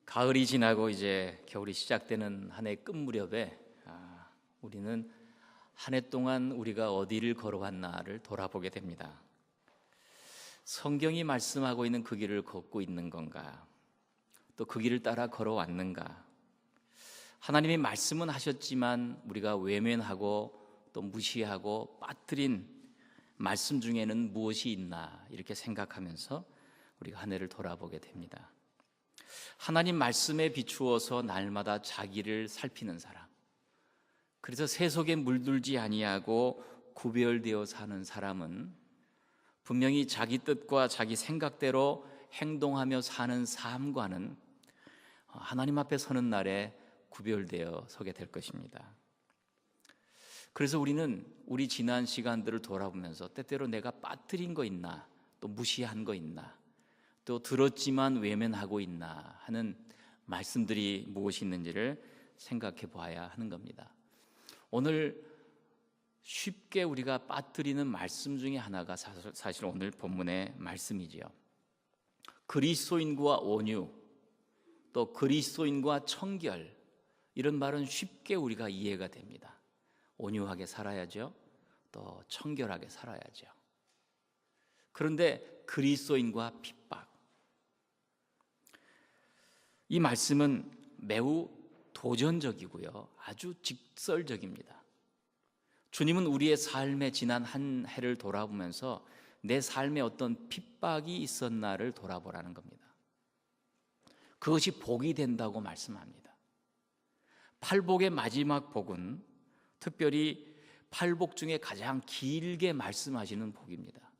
가을이 지나고 이제 겨울이 시작되는 한 해 끝 무렵에 우리는 한 해 동안 우리가 어디를 걸어왔나를 돌아보게 됩니다. 성경이 말씀하고 있는 그 길을 걷고 있는 건가? 또 그 길을 따라 걸어왔는가? 하나님이 말씀은 하셨지만 우리가 외면하고 또 무시하고 빠뜨린 말씀 중에는 무엇이 있나 이렇게 생각하면서 우리가 한 해를 돌아보게 됩니다. 하나님 말씀에 비추어서 날마다 자기를 살피는 사람, 그래서 세속에 물들지 아니하고 구별되어 사는 사람은 분명히 자기 뜻과 자기 생각대로 행동하며 사는 삶과는 하나님 앞에 서는 날에 구별되어 서게 될 것입니다. 그래서 우리는 우리 지난 시간들을 돌아보면서 때때로 내가 빠뜨린 거 있나, 또 무시한 거 있나, 또 들었지만 외면하고 있나 하는 말씀들이 무엇이 있는지를 생각해 보아야 하는 겁니다. 오늘 쉽게 우리가 빠뜨리는 말씀 중에 하나가 사실 오늘 본문의 말씀이지요. 그리스도인과 온유, 또 그리스도인과 청결, 이런 말은 쉽게 우리가 이해가 됩니다. 온유하게 살아야죠. 또 청결하게 살아야죠. 그런데 그리스도인과 핍박, 이 말씀은 매우 도전적이고요, 아주 직설적입니다. 주님은 우리의 삶에 지난 한 해를 돌아보면서 내 삶에 어떤 핍박이 있었나를 돌아보라는 겁니다. 그것이 복이 된다고 말씀합니다. 팔복의 마지막 복은 특별히 팔복 중에 가장 길게 말씀하시는 복입니다.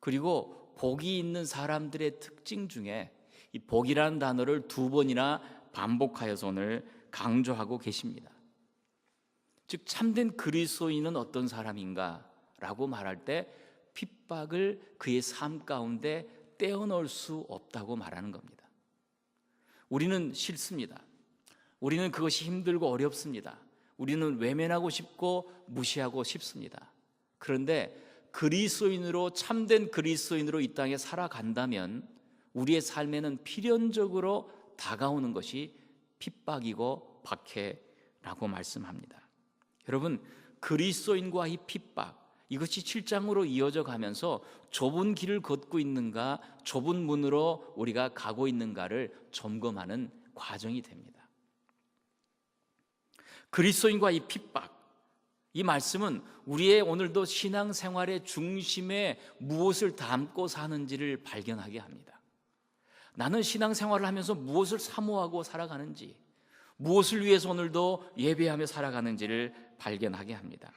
그리고 복이 있는 사람들의 특징 중에 이 복이라는 단어를 2번이나 반복하여서 오늘 강조하고 계십니다. 즉 참된 그리스도인은 어떤 사람인가 라고 말할 때 핍박을 그의 삶 가운데 떼어놓을 수 없다고 말하는 겁니다. 우리는 싫습니다. 우리는 그것이 힘들고 어렵습니다. 우리는 외면하고 싶고 무시하고 싶습니다. 그런데 그리스도인으로, 참된 그리스도인으로 이 땅에 살아간다면 우리의 삶에는 필연적으로 다가오는 것이 핍박이고 박해라고 말씀합니다. 여러분, 그리스도인과 이 핍박, 이것이 7장으로 이어져 가면서 좁은 길을 걷고 있는가, 좁은 문으로 우리가 가고 있는가를 점검하는 과정이 됩니다. 그리스도인과 이 핍박, 이 말씀은 우리의 오늘도 신앙생활의 중심에 무엇을 담고 사는지를 발견하게 합니다. 나는 신앙생활을 하면서 무엇을 사모하고 살아가는지, 무엇을 위해서 오늘도 예배하며 살아가는지를 발견하게 합니다.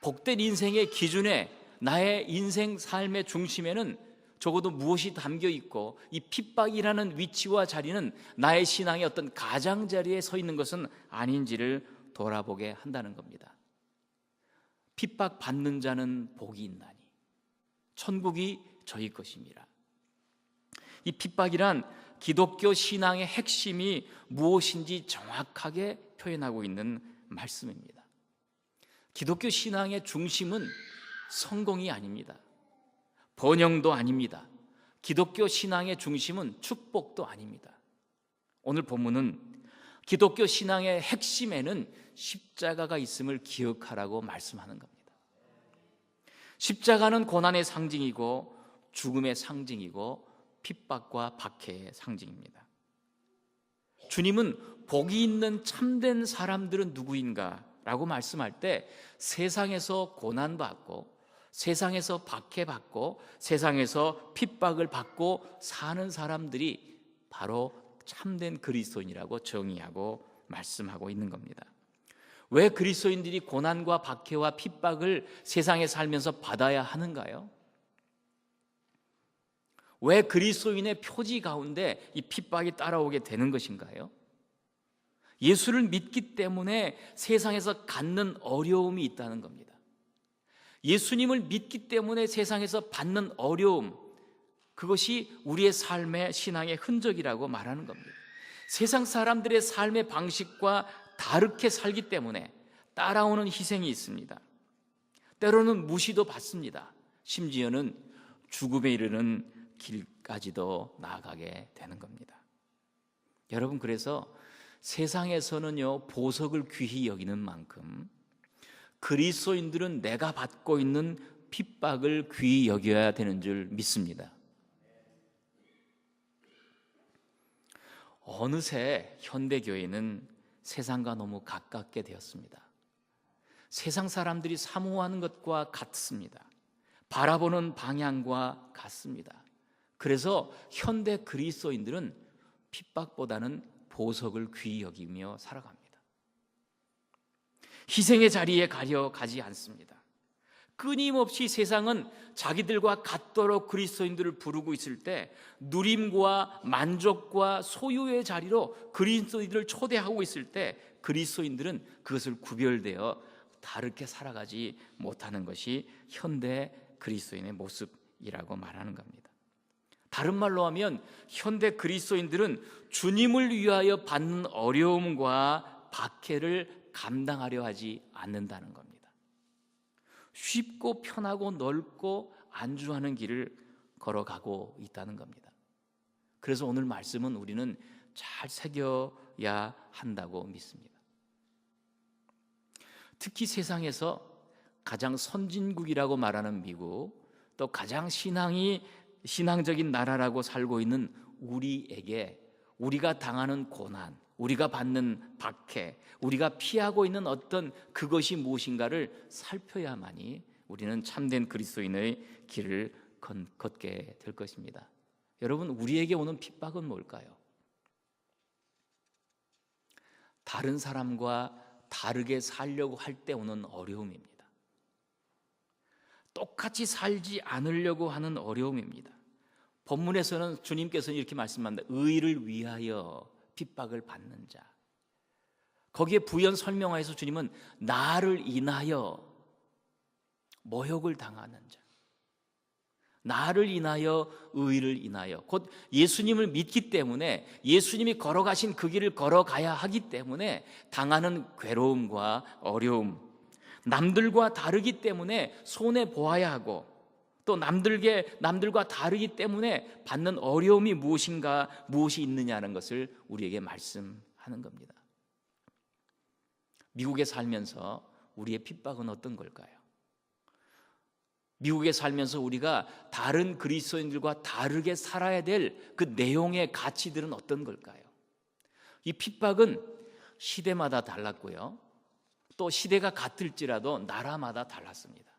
복된 인생의 기준에, 나의 인생 삶의 중심에는 적어도 무엇이 담겨 있고, 이 핍박이라는 위치와 자리는 나의 신앙의 어떤 가장자리에 서 있는 것은 아닌지를 돌아보게 한다는 겁니다. 핍박 받는 자는 복이 있나니 천국이 저희 것입니다. 이 핍박이란 기독교 신앙의 핵심이 무엇인지 정확하게 표현하고 있는 말씀입니다. 기독교 신앙의 중심은 성공이 아닙니다. 번영도 아닙니다. 기독교 신앙의 중심은 축복도 아닙니다. 오늘 본문은 기독교 신앙의 핵심에는 십자가가 있음을 기억하라고 말씀하는 겁니다. 십자가는 고난의 상징이고 죽음의 상징이고 핍박과 박해의 상징입니다. 주님은 복이 있는 참된 사람들은 누구인가 라고 말씀할 때 세상에서 고난받고 세상에서 박해받고 세상에서 핍박을 받고 사는 사람들이 바로 참된 그리스도인이라고 정의하고 말씀하고 있는 겁니다. 왜 그리스도인들이 고난과 박해와 핍박을 세상에 살면서 받아야 하는가요? 왜 그리스도인의 표지 가운데 이 핍박이 따라오게 되는 것인가요? 예수를 믿기 때문에 세상에서 갖는 어려움이 있다는 겁니다. 예수님을 믿기 때문에 세상에서 받는 어려움, 그것이 우리의 삶의 신앙의 흔적이라고 말하는 겁니다. 세상 사람들의 삶의 방식과 다르게 살기 때문에 따라오는 희생이 있습니다. 때로는 무시도 받습니다. 심지어는 죽음에 이르는 길까지도 나아가게 되는 겁니다. 여러분, 그래서 세상에서는요, 보석을 귀히 여기는 만큼 그리스도인들은 내가 받고 있는 핍박을 귀히 여겨야 되는 줄 믿습니다. 어느새 현대교회는 세상과 너무 가깝게 되었습니다. 세상 사람들이 사모하는 것과 같습니다. 바라보는 방향과 같습니다. 그래서 현대 그리스도인들은 핍박보다는 보석을 귀히 여기며 살아갑니다. 희생의 자리에 가지 않습니다. 끊임없이 세상은 자기들과 같도록 그리스도인들을 부르고 있을 때 누림과 만족과 소유의 자리로 그리스도인들을 초대하고 있을 때 그리스도인들은 그것을 구별되어 다르게 살아가지 못하는 것이 현대 그리스도인의 모습이라고 말하는 겁니다. 다른 말로 하면 현대 그리스도인들은 주님을 위하여 받는 어려움과 박해를 감당하려 하지 않는다는 겁니다. 쉽고 편하고 넓고 안주하는 길을 걸어가고 있다는 겁니다. 그래서 오늘 말씀은 우리는 잘 새겨야 한다고 믿습니다. 특히 세상에서 가장 선진국이라고 말하는 미국, 또 가장 신앙적인 나라라고 살고 있는 우리에게 우리가 당하는 고난, 우리가 받는 박해, 우리가 피하고 있는 어떤 그것이 무엇인가를 살펴야만이 우리는 참된 그리스도인의 길을 걷게 될 것입니다. 여러분, 우리에게 오는 핍박은 뭘까요? 다른 사람과 다르게 살려고 할 때 오는 어려움입니다. 똑같이 살지 않으려고 하는 어려움입니다. 본문에서는 주님께서는 이렇게 말씀합니다. 의를 위하여 핍박을 받는 자. 거기에 부연 설명하여서 주님은 나를 인하여 모욕을 당하는 자, 나를 인하여, 의를 인하여, 곧 예수님을 믿기 때문에 예수님이 걸어가신 그 길을 걸어가야 하기 때문에 당하는 괴로움과 어려움, 남들과 다르기 때문에 손해보아야 하고 또 남들과 다르기 때문에 받는 어려움이 무엇이 있느냐는 것을 우리에게 말씀하는 겁니다. 미국에 살면서 우리의 핍박은 어떤 걸까요? 미국에 살면서 우리가 다른 그리스도인들과 다르게 살아야 될 그 내용의 가치들은 어떤 걸까요? 이 핍박은 시대마다 달랐고요, 또 시대가 같을지라도 나라마다 달랐습니다.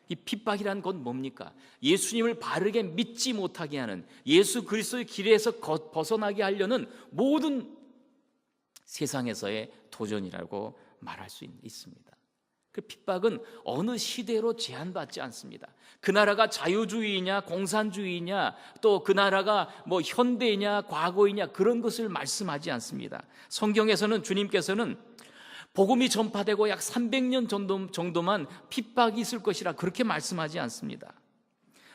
이 핍박이란 건 뭡니까? 예수님을 바르게 믿지 못하게 하는, 예수 그리스도의 길에서 벗어나게 하려는 모든 세상에서의 도전이라고 말할 수 있습니다. 그 핍박은 어느 시대로 제한받지 않습니다. 그 나라가 자유주의냐 공산주의냐, 또 그 나라가 현대냐 과거이냐, 그런 것을 말씀하지 않습니다. 성경에서는 주님께서는 복음이 전파되고 약 300년 정도만 핍박이 있을 것이라 그렇게 말씀하지 않습니다.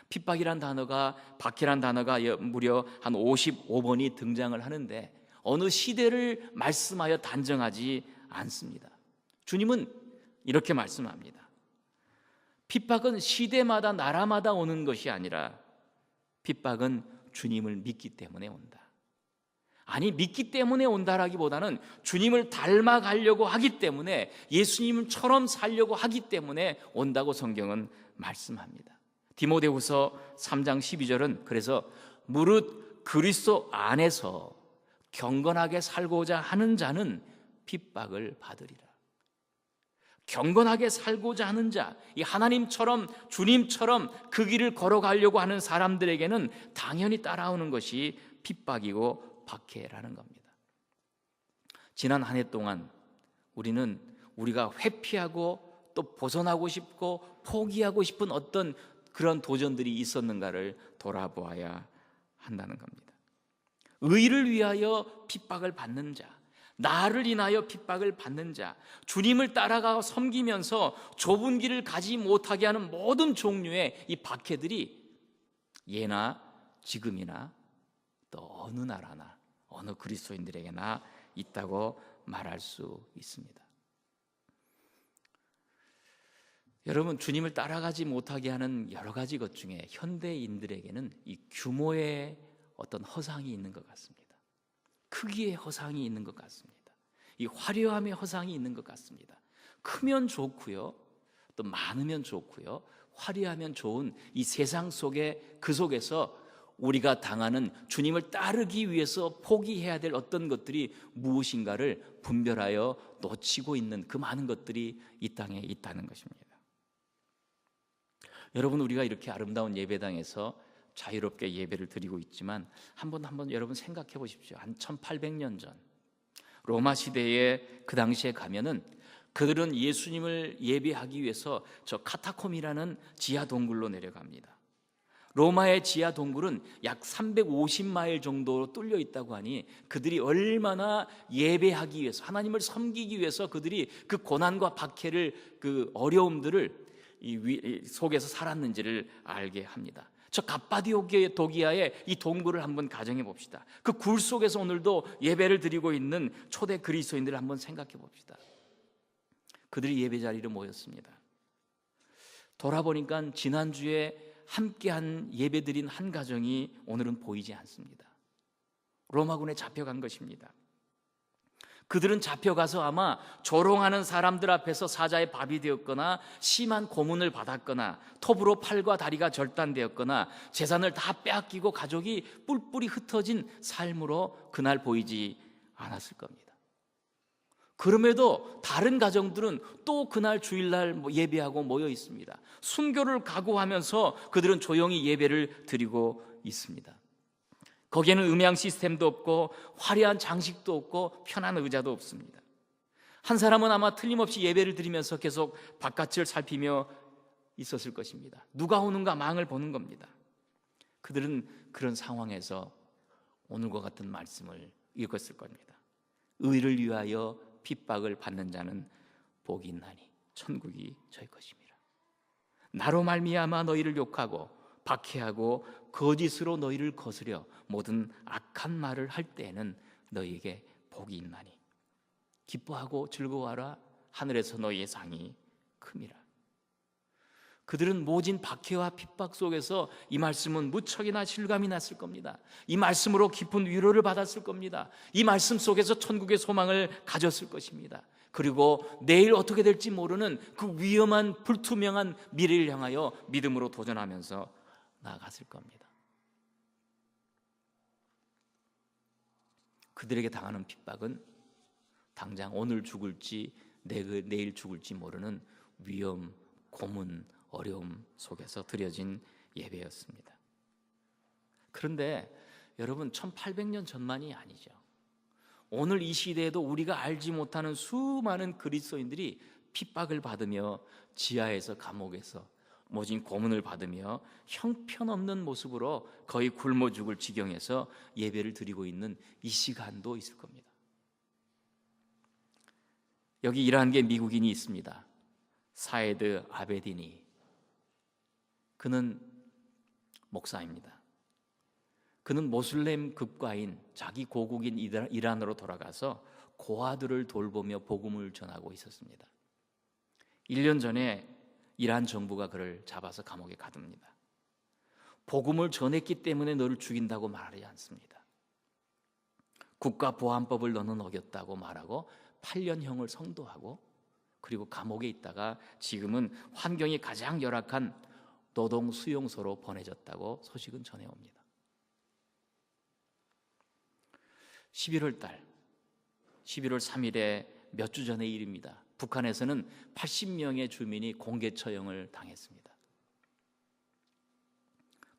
핍박이란 단어가, 박해란 단어가 무려 한 55번이 등장을 하는데 어느 시대를 말씀하여 단정하지 않습니다. 주님은 이렇게 말씀합니다. 핍박은 시대마다 나라마다 오는 것이 아니라 핍박은 주님을 믿기 때문에 온다. 아니, 믿기 때문에 온다라기보다는 주님을 닮아가려고 하기 때문에, 예수님처럼 살려고 하기 때문에 온다고 성경은 말씀합니다. 디모데후서 3장 12절은 그래서 무릇 그리스도 안에서 경건하게 살고자 하는 자는 핍박을 받으리라. 경건하게 살고자 하는 자, 이 하나님처럼 주님처럼 그 길을 걸어가려고 하는 사람들에게는 당연히 따라오는 것이 핍박이고 박해라는 겁니다. 지난 한 해 동안 우리는 우리가 회피하고 또 벗어나고 싶고 포기하고 싶은 어떤 그런 도전들이 있었는가를 돌아보아야 한다는 겁니다. 의를 위하여 핍박을 받는 자, 나를 인하여 핍박을 받는 자, 주님을 따라가 섬기면서 좁은 길을 가지 못하게 하는 모든 종류의 이 박해들이 예나 지금이나 또 어느 나라나 어느 그리스도인들에게나 있다고 말할 수 있습니다. 여러분, 주님을 따라가지 못하게 하는 여러 가지 것 중에 현대인들에게는 이 규모의 어떤 허상이 있는 것 같습니다. 크기의 허상이 있는 것 같습니다. 이 화려함의 허상이 있는 것 같습니다. 크면 좋고요, 또 많으면 좋고요, 화려하면 좋은 이 세상 속에, 그 속에서 우리가 당하는, 주님을 따르기 위해서 포기해야 될 어떤 것들이 무엇인가를 분별하여 놓치고 있는 그 많은 것들이 이 땅에 있다는 것입니다. 여러분, 우리가 이렇게 아름다운 예배당에서 자유롭게 예배를 드리고 있지만 한번 여러분 생각해 보십시오. 한 1800년 전 로마 시대에 그 당시에 가면은 그들은 예수님을 예배하기 위해서 저 카타콤이라는 지하 동굴로 내려갑니다. 로마의 지하 동굴은 약 350마일 정도로 뚫려 있다고 하니 그들이 얼마나 예배하기 위해서, 하나님을 섬기기 위해서 그들이 그 고난과 박해를, 그 어려움들을 이 속에서 살았는지를 알게 합니다. 저 갑바디오기아의 이 동굴을 한번 가정해 봅시다. 그 굴 속에서 오늘도 예배를 드리고 있는 초대 그리스도인들을 한번 생각해 봅시다. 그들이 예배 자리로 모였습니다. 돌아보니까 지난주에 함께한 예배드린 한 가정이 오늘은 보이지 않습니다. 로마군에 잡혀간 것입니다. 그들은 잡혀가서 아마 조롱하는 사람들 앞에서 사자의 밥이 되었거나 심한 고문을 받았거나 톱으로 팔과 다리가 절단되었거나 재산을 다 빼앗기고 가족이 뿔뿔이 흩어진 삶으로 그날 보이지 않았을 겁니다. 그럼에도 다른 가정들은 또 그날 주일날 예배하고 모여 있습니다. 순교를 각오하면서 그들은 조용히 예배를 드리고 있습니다. 거기에는 음향 시스템도 없고 화려한 장식도 없고 편한 의자도 없습니다. 한 사람은 아마 틀림없이 예배를 드리면서 계속 바깥을 살피며 있었을 것입니다. 누가 오는가 망을 보는 겁니다. 그들은 그런 상황에서 오늘과 같은 말씀을 읽었을 겁니다. 의를 위하여 핍박을 받는 자는 복이 있나니 천국이 저희 것입니다. 나로 말미암아 너희를 욕하고 박해하고 거짓으로 너희를 거스려 모든 악한 말을 할 때에는 너희에게 복이 있나니 기뻐하고 즐거워하라. 하늘에서 너희의 상이 큼이라. 그들은 모진 박해와 핍박 속에서 이 말씀은 무척이나 실감이 났을 겁니다. 이 말씀으로 깊은 위로를 받았을 겁니다. 이 말씀 속에서 천국의 소망을 가졌을 것입니다. 그리고 내일 어떻게 될지 모르는 그 위험한 불투명한 미래를 향하여 믿음으로 도전하면서 나아갔을 겁니다. 그들에게 당하는 핍박은 당장 오늘 죽을지 내일 죽을지 모르는 위험, 고문, 어려움 속에서 드려진 예배였습니다. 그런데 여러분, 1800년 전만이 아니죠. 오늘 이 시대에도 우리가 알지 못하는 수많은 그리스도인들이 핍박을 받으며 지하에서, 감옥에서 모진 고문을 받으며 형편없는 모습으로 거의 굶어 죽을 지경에서 예배를 드리고 있는 이 시간도 있을 겁니다. 여기 일하는 게 미국인이 있습니다. 사에드 아베디니. 그는 목사입니다. 그는 모슬렘 국가인 자기 고국인 이란으로 돌아가서 고아들을 돌보며 복음을 전하고 있었습니다. 1년 전에 이란 정부가 그를 잡아서 감옥에 가둡니다. 복음을 전했기 때문에 너를 죽인다고 말하지 않습니다. 국가보안법을 너는 어겼다고 말하고 8년형을 선고하고 그리고 감옥에 있다가 지금은 환경이 가장 열악한 노동 수용소로 보내졌다고 소식은 전해옵니다. 11월 3일에 몇 주 전의 일입니다. 북한에서는 80명의 주민이 공개 처형을 당했습니다.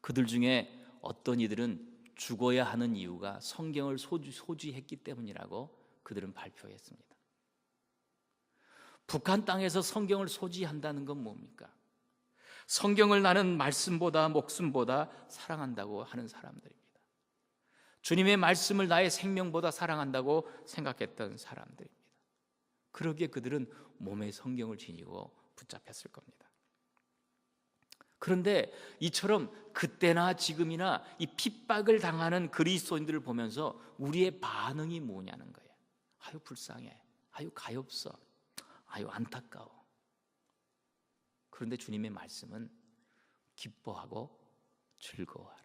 그들 중에 어떤 이들은 죽어야 하는 이유가 성경을 소지했기 때문이라고 그들은 발표했습니다. 북한 땅에서 성경을 소지한다는 건 뭡니까? 성경을 나는 말씀보다 목숨보다 사랑한다고 하는 사람들입니다. 주님의 말씀을 나의 생명보다 사랑한다고 생각했던 사람들입니다. 그러기에 그들은 몸에 성경을 지니고 붙잡혔을 겁니다. 그런데 이처럼 그때나 지금이나 이 핍박을 당하는 그리스도인들을 보면서 우리의 반응이 뭐냐는 거예요. 아유 불쌍해, 아유 가엾어, 아유 안타까워. 그런데 주님의 말씀은 기뻐하고 즐거워하라.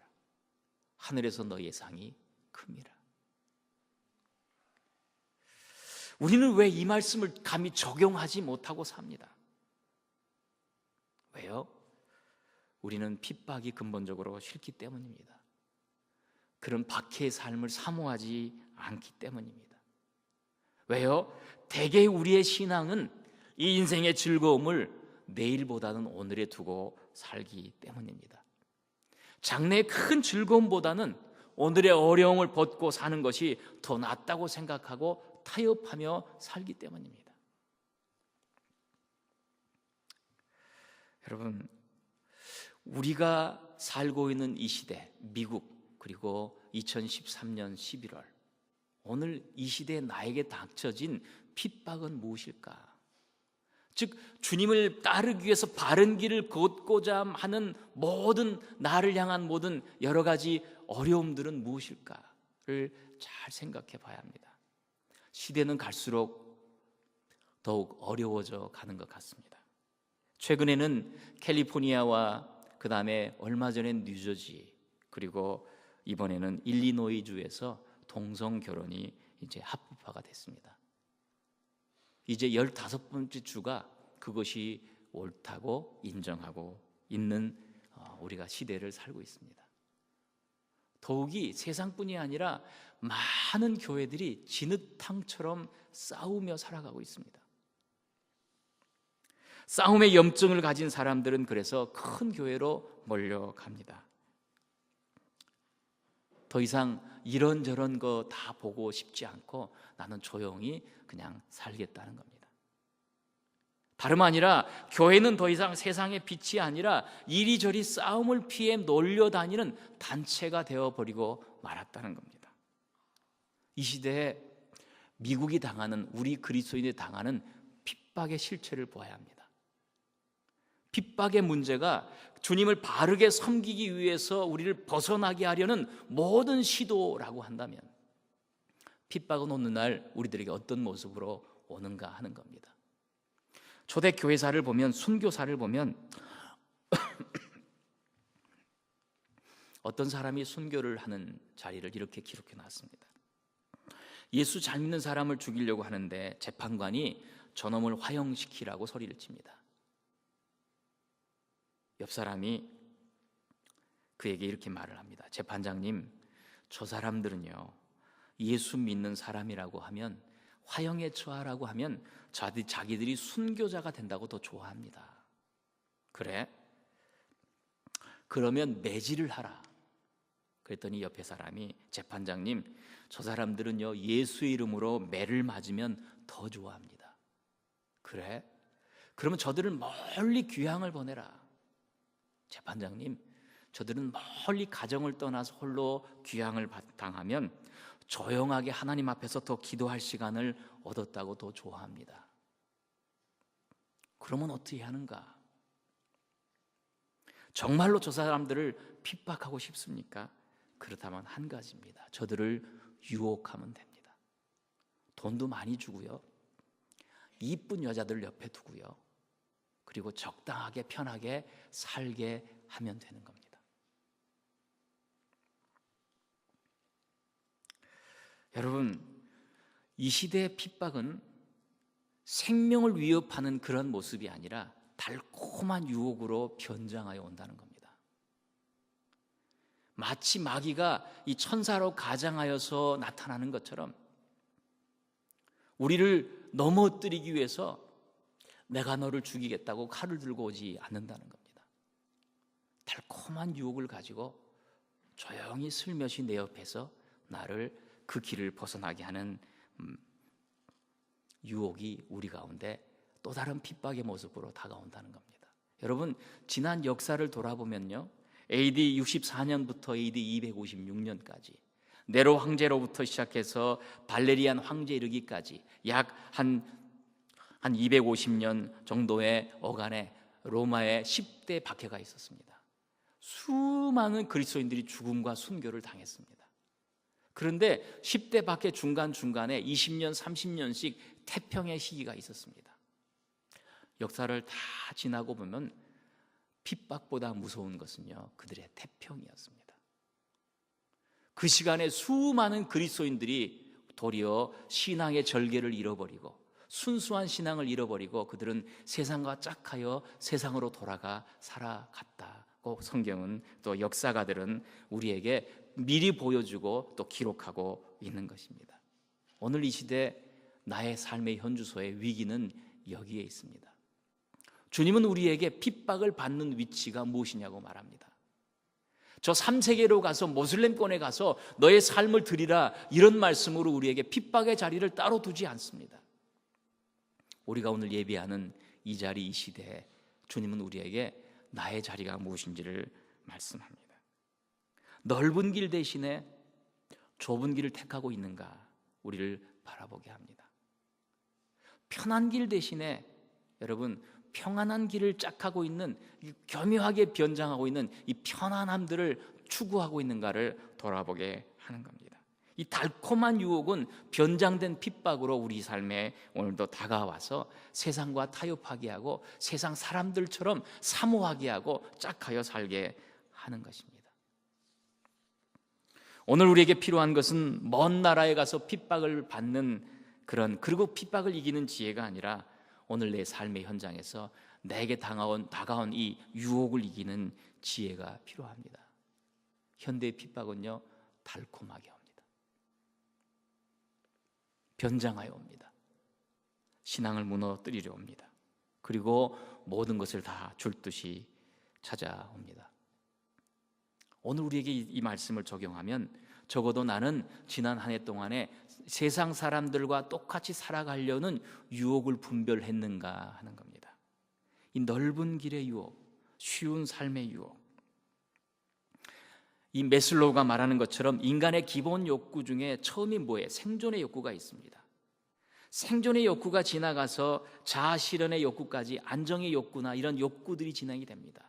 하늘에서 너희의 상이 큼이라. 우리는 왜 이 말씀을 감히 적용하지 못하고 삽니다? 왜요? 우리는 핍박이 근본적으로 싫기 때문입니다. 그런 박해의 삶을 사모하지 않기 때문입니다. 왜요? 대개 우리의 신앙은 이 인생의 즐거움을 내일보다는 오늘에 두고 살기 때문입니다. 장래의 큰 즐거움보다는 오늘의 어려움을 벗고 사는 것이 더 낫다고 생각하고 타협하며 살기 때문입니다. 여러분, 우리가 살고 있는 이 시대, 미국, 그리고 2013년 11월, 오늘 이 시대에 나에게 닥쳐진 핍박은 무엇일까? 즉 주님을 따르기 위해서 바른 길을 걷고자 하는 모든, 나를 향한 모든 여러 가지 어려움들은 무엇일까를 잘 생각해 봐야 합니다. 시대는 갈수록 더욱 어려워져 가는 것 같습니다. 최근에는 캘리포니아와 그 다음에 얼마 전엔 뉴저지, 그리고 이번에는 일리노이주에서 동성 결혼이 이제 합법화가 됐습니다. 이제 15번째 주가 그것이 옳다고 인정하고 있는 우리가 시대를 살고 있습니다. 더욱이 세상뿐이 아니라 많은 교회들이 진흙탕처럼 싸우며 살아가고 있습니다. 싸움의 염증을 가진 사람들은 그래서 큰 교회로 몰려갑니다. 더 이상 이런저런 거 다 보고 싶지 않고 나는 조용히 그냥 살겠다는 겁니다. 다름 아니라 교회는 더 이상 세상의 빛이 아니라 이리저리 싸움을 피해 놀려다니는 단체가 되어버리고 말았다는 겁니다. 이 시대에 미국이 당하는, 우리 그리스도인이 당하는 핍박의 실체를 보아야 합니다. 핍박의 문제가 주님을 바르게 섬기기 위해서 우리를 벗어나게 하려는 모든 시도라고 한다면 핍박은 어느 날 우리들에게 어떤 모습으로 오는가 하는 겁니다. 초대 교회사를 보면, 순교사를 보면 어떤 사람이 순교를 하는 자리를 이렇게 기록해 놨습니다. 예수 잘 믿는 사람을 죽이려고 하는데 재판관이 저놈을 화형시키라고 소리를 칩니다. 옆 사람이 그에게 이렇게 말을 합니다. 재판장님, 저 사람들은요, 예수 믿는 사람이라고 하면, 화형에 처하라고 하면 자기들이 순교자가 된다고 더 좋아합니다. 그래? 그러면 매질을 하라. 그랬더니 옆에 사람이, 재판장님, 저 사람들은요, 예수의 이름으로 매를 맞으면 더 좋아합니다. 그래? 그러면 저들을 멀리 귀향을 보내라. 재판장님, 저들은 멀리 가정을 떠나서 홀로 귀향을 당하면 조용하게 하나님 앞에서 더 기도할 시간을 얻었다고 더 좋아합니다. 그러면 어떻게 하는가? 정말로 저 사람들을 핍박하고 싶습니까? 그렇다면 한 가지입니다. 저들을 유혹하면 됩니다. 돈도 많이 주고요, 이쁜 여자들 옆에 두고요, 그리고 적당하게 편하게 살게 하면 되는 겁니다. 여러분, 이 시대의 핍박은 생명을 위협하는 그런 모습이 아니라 달콤한 유혹으로 변장하여 온다는 겁니다. 마치 마귀가 이 천사로 가장하여서 나타나는 것처럼 우리를 넘어뜨리기 위해서 내가 너를 죽이겠다고 칼을 들고 오지 않는다는 겁니다. 달콤한 유혹을 가지고 조용히 슬며시 내 옆에서 나를 그 길을 벗어나게 하는 유혹이 우리 가운데 또 다른 핍박의 모습으로 다가온다는 겁니다. 여러분, 지난 역사를 돌아보면요, AD 64년부터 AD 256년까지 네로 황제로부터 시작해서 발레리안 황제 이르기까지 약 한 250년 정도의 어간에 로마에 10대 박해가 있었습니다. 수많은 그리스도인들이 죽음과 순교를 당했습니다. 그런데 10대 박해 중간중간에 20년, 30년씩 태평의 시기가 있었습니다. 역사를 다 지나고 보면 핍박보다 무서운 것은요, 그들의 태평이었습니다. 그 시간에 수많은 그리스도인들이 도리어 신앙의 절개를 잃어버리고 순수한 신앙을 잃어버리고 그들은 세상과 짝하여 세상으로 돌아가 살아갔다고 성경은 또 역사가들은 우리에게 미리 보여주고 또 기록하고 있는 것입니다. 오늘 이 시대 나의 삶의 현주소의 위기는 여기에 있습니다. 주님은 우리에게 핍박을 받는 위치가 무엇이냐고 말합니다. 저 3세계로 가서 모슬렘권에 가서 너의 삶을 드리라, 이런 말씀으로 우리에게 핍박의 자리를 따로 두지 않습니다. 우리가 오늘 예배하는 이 자리, 이 시대에 주님은 우리에게 나의 자리가 무엇인지를 말씀합니다. 넓은 길 대신에 좁은 길을 택하고 있는가, 우리를 바라보게 합니다. 편한 길 대신에 여러분 평안한 길을 짝하고 있는, 교묘하게 변장하고 있는 이 편안함들을 추구하고 있는가를 돌아보게 하는 겁니다. 이 달콤한 유혹은 변장된 핍박으로 우리 삶에 오늘도 다가와서 세상과 타협하게 하고 세상 사람들처럼 사모하게 하고 짝하여 살게 하는 것입니다. 오늘 우리에게 필요한 것은 먼 나라에 가서 핍박을 받는 그리고 핍박을 이기는 지혜가 아니라 오늘 내 삶의 현장에서 내게 다가온 이 유혹을 이기는 지혜가 필요합니다. 현대의 핍박은요, 달콤하게 옵니다. 변장하여 옵니다. 신앙을 무너뜨리려 옵니다. 그리고 모든 것을 다 줄듯이 찾아옵니다. 오늘 우리에게 이 말씀을 적용하면 적어도 나는 지난 한 해 동안에 세상 사람들과 똑같이 살아가려는 유혹을 분별했는가 하는 겁니다. 이 넓은 길의 유혹, 쉬운 삶의 유혹. 이 메슬로우가 말하는 것처럼 인간의 기본 욕구 중에 처음이 뭐예요? 생존의 욕구가 있습니다. 생존의 욕구가 지나가서 자아 실현의 욕구까지 안정의 욕구나 이런 욕구들이 진행이 됩니다.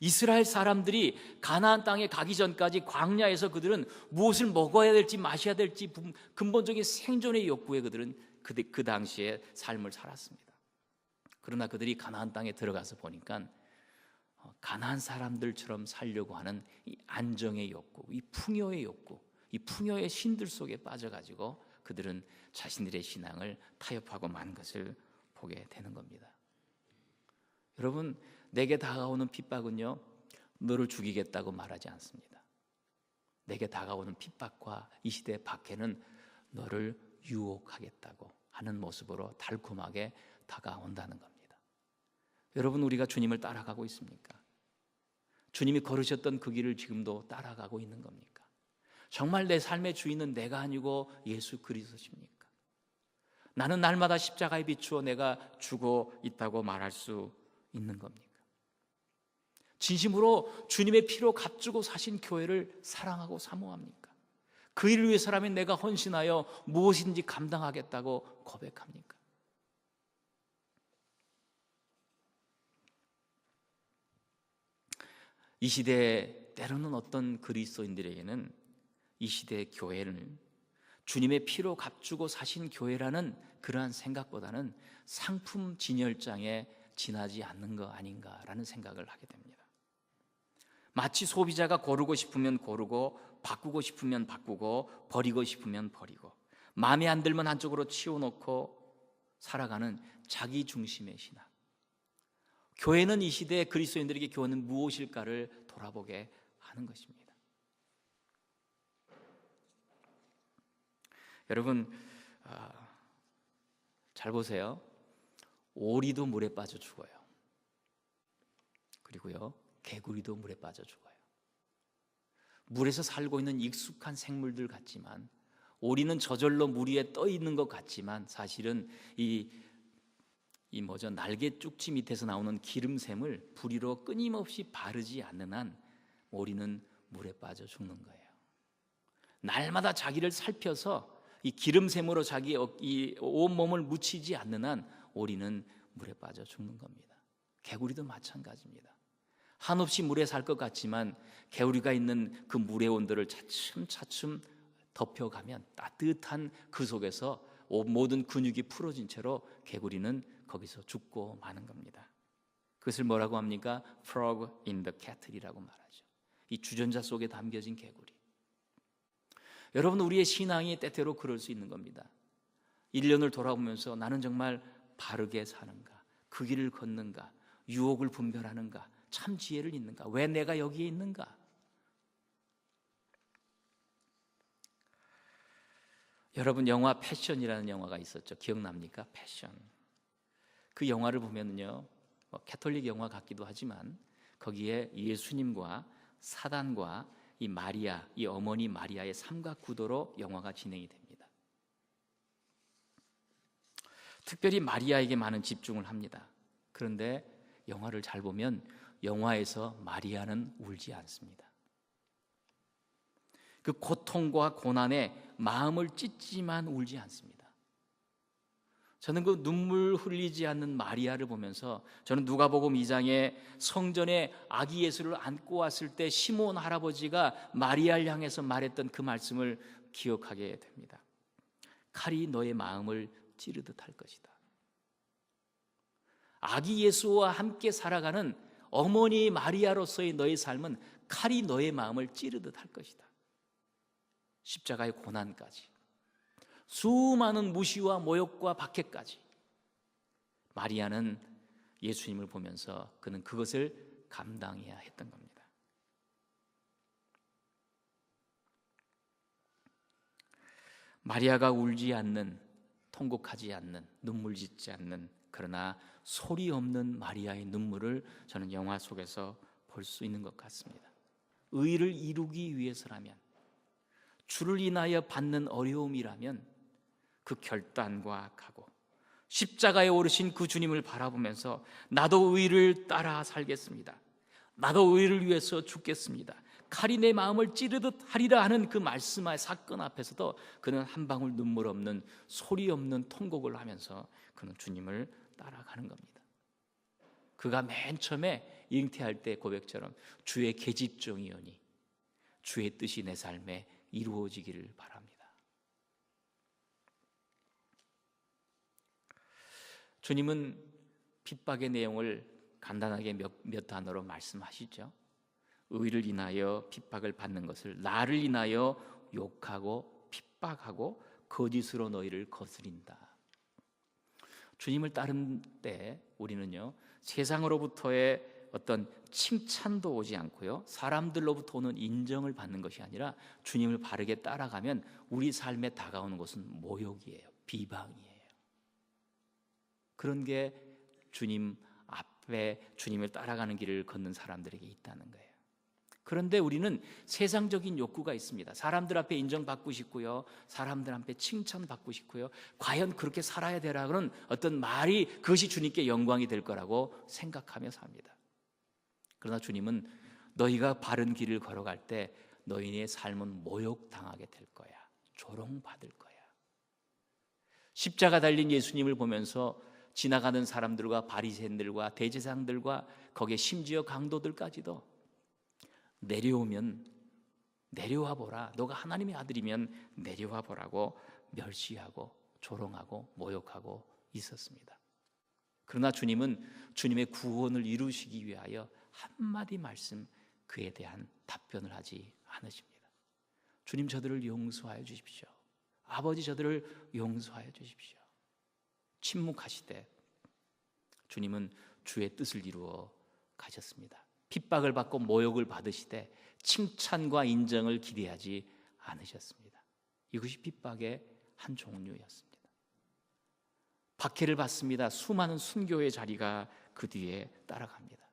이스라엘 사람들이 가나안 땅에 가기 전까지 광야에서 그들은 무엇을 먹어야 될지 마셔야 될지 근본적인 생존의 욕구에 그들은 그 당시에 삶을 살았습니다. 그러나 그들이 가나안 땅에 들어가서 보니까 가나안 사람들처럼 살려고 하는 이 안정의 욕구, 이 풍요의 욕구, 이 풍요의 신들 속에 빠져가지고 그들은 자신들의 신앙을 타협하고 만 것을 보게 되는 겁니다. 여러분, 내게 다가오는 핍박은요, 너를 죽이겠다고 말하지 않습니다. 내게 다가오는 핍박과 이 시대의 박해는 너를 유혹하겠다고 하는 모습으로 달콤하게 다가온다는 겁니다. 여러분, 우리가 주님을 따라가고 있습니까? 주님이 걸으셨던 그 길을 지금도 따라가고 있는 겁니까? 정말 내 삶의 주인은 내가 아니고 예수 그리스도십니까? 나는 날마다 십자가에 비추어 내가 죽어 있다고 말할 수 있는 겁니까? 진심으로 주님의 피로 값주고 사신 교회를 사랑하고 사모합니까? 그 일을 위해서라면 내가 헌신하여 무엇인지 감당하겠다고 고백합니까? 이 시대에 때로는 어떤 그리스도인들에게는 이 시대의 교회는 주님의 피로 값주고 사신 교회라는 그러한 생각보다는 상품 진열장에 지나지 않는 거 아닌가라는 생각을 하게 됩니다. 마치 소비자가 고르고 싶으면 고르고 바꾸고 싶으면 바꾸고 버리고 싶으면 버리고 마음에 안 들면 한쪽으로 치워놓고 살아가는 자기 중심의 신앙. 교회는 이 시대의 그리스도인들에게 교회는 무엇일까를 돌아보게 하는 것입니다. 여러분, 잘 보세요. 오리도 물에 빠져 죽어요. 그리고요, 개구리도 물에 빠져 죽어요. 물에서 살고 있는 익숙한 생물들 같지만, 오리는 저절로 물 위에 떠 있는 것 같지만 사실은 날개 쪽지 밑에서 나오는 기름샘을 부리로 끊임없이 바르지 않는 한 오리는 물에 빠져 죽는 거예요. 날마다 자기를 살펴서 이 기름샘으로 자기 이 온몸을 묻히지 않는 한 오리는 물에 빠져 죽는 겁니다. 개구리도 마찬가지입니다. 한없이 물에 살 것 같지만 개구리가 있는 그 물의 온도를 차츰차츰 덮여가면 따뜻한 그 속에서 모든 근육이 풀어진 채로 개구리는 거기서 죽고 마는 겁니다. 그것을 뭐라고 합니까? Frog in the kettle이라고 말하죠. 이 주전자 속에 담겨진 개구리. 여러분, 우리의 신앙이 때때로 그럴 수 있는 겁니다. 1년을 돌아보면서 나는 정말 바르게 사는가, 그 길을 걷는가, 유혹을 분별하는가, 참 지혜를 있는가, 왜 내가 여기에 있는가. 여러분, 영화 패션이라는 영화가 있었죠. 기억납니까? 패션. 그 영화를 보면요, 캐톨릭 영화 같기도 하지만 거기에 예수님과 사단과 이 마리아, 이 어머니 마리아의 삼각구도로 영화가 진행이 됩니다. 특별히 마리아에게 많은 집중을 합니다. 그런데 영화를 잘 보면 영화에서 마리아는 울지 않습니다. 그 고통과 고난에 마음을 찢지만 울지 않습니다. 저는 그 눈물 흘리지 않는 마리아를 보면서 저는 누가복음 2장에 성전에 아기 예수를 안고 왔을 때 시몬 할아버지가 마리아를 향해서 말했던 그 말씀을 기억하게 됩니다. 칼이 너의 마음을 찌르듯 할 것이다. 아기 예수와 함께 살아가는 어머니 마리아로서의 너의 삶은 칼이 너의 마음을 찌르듯 할 것이다. 십자가의 고난까지, 수많은 무시와 모욕과 박해까지, 마리아는 예수님을 보면서 그는 그것을 감당해야 했던 겁니다. 마리아가 울지 않는, 통곡하지 않는, 눈물 짓지 않는, 그러나 소리 없는 마리아의 눈물을 저는 영화 속에서 볼 수 있는 것 같습니다. 의를 이루기 위해서라면, 주를 인하여 받는 어려움이라면 그 결단과 각오, 십자가에 오르신 그 주님을 바라보면서 나도 의를 따라 살겠습니다, 나도 의를 위해서 죽겠습니다, 칼이 내 마음을 찌르듯 하리라 하는 그 말씀의 사건 앞에서도 그는 한 방울 눈물 없는, 소리 없는 통곡을 하면서 그는 주님을 따라가는 겁니다. 그가 맨 처음에 잉태할 때 고백처럼 주의 계집종이오니 주의 뜻이 내 삶에 이루어지기를 바랍니다. 주님은 핍박의 내용을 간단하게 몇 단어로 말씀하시죠. 의를 인하여 핍박을 받는 것을 나를 인하여 욕하고 핍박하고 거짓으로 너희를 거스린다. 주님을 따른 때 우리는요, 세상으로부터의 어떤 칭찬도 오지 않고요, 사람들로부터 오는 인정을 받는 것이 아니라 주님을 바르게 따라가면 우리 삶에 다가오는 것은 모욕이에요, 비방이에요. 그런 게 주님 앞에 주님을 따라가는 길을 걷는 사람들에게 있다는 거예요. 그런데 우리는 세상적인 욕구가 있습니다. 사람들 앞에 인정받고 싶고요, 사람들 앞에 칭찬받고 싶고요, 과연 그렇게 살아야 되라는 어떤 말이 그것이 주님께 영광이 될 거라고 생각하며 삽니다. 그러나 주님은 너희가 바른 길을 걸어갈 때 너희의 삶은 모욕당하게 될 거야, 조롱받을 거야. 십자가 달린 예수님을 보면서 지나가는 사람들과 바리새인들과 대제사장들과 거기에 심지어 강도들까지도 내려오면 내려와 보라, 너가 하나님의 아들이면 내려와 보라고 멸시하고 조롱하고 모욕하고 있었습니다. 그러나 주님은 주님의 구원을 이루시기 위하여 한마디 말씀, 그에 대한 답변을 하지 않으십니다. 주님, 저들을 용서하여 주십시오. 아버지, 저들을 용서하여 주십시오. 침묵하시되 주님은 주의 뜻을 이루어 가셨습니다. 핍박을 받고 모욕을 받으시되 칭찬과 인정을 기대하지 않으셨습니다. 이것이 핍박의 한 종류였습니다. 박해를 받습니다. 수많은 순교의 자리가 그 뒤에 따라갑니다.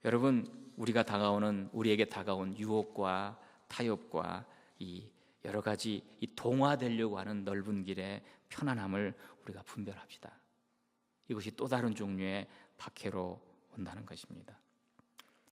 여러분, 우리에게 다가온 유혹과 타협과 이 여러 가지 이 동화되려고 하는 넓은 길의 편안함을 우리가 분별합시다. 이것이 또 다른 종류의 박해로 온다는 것입니다.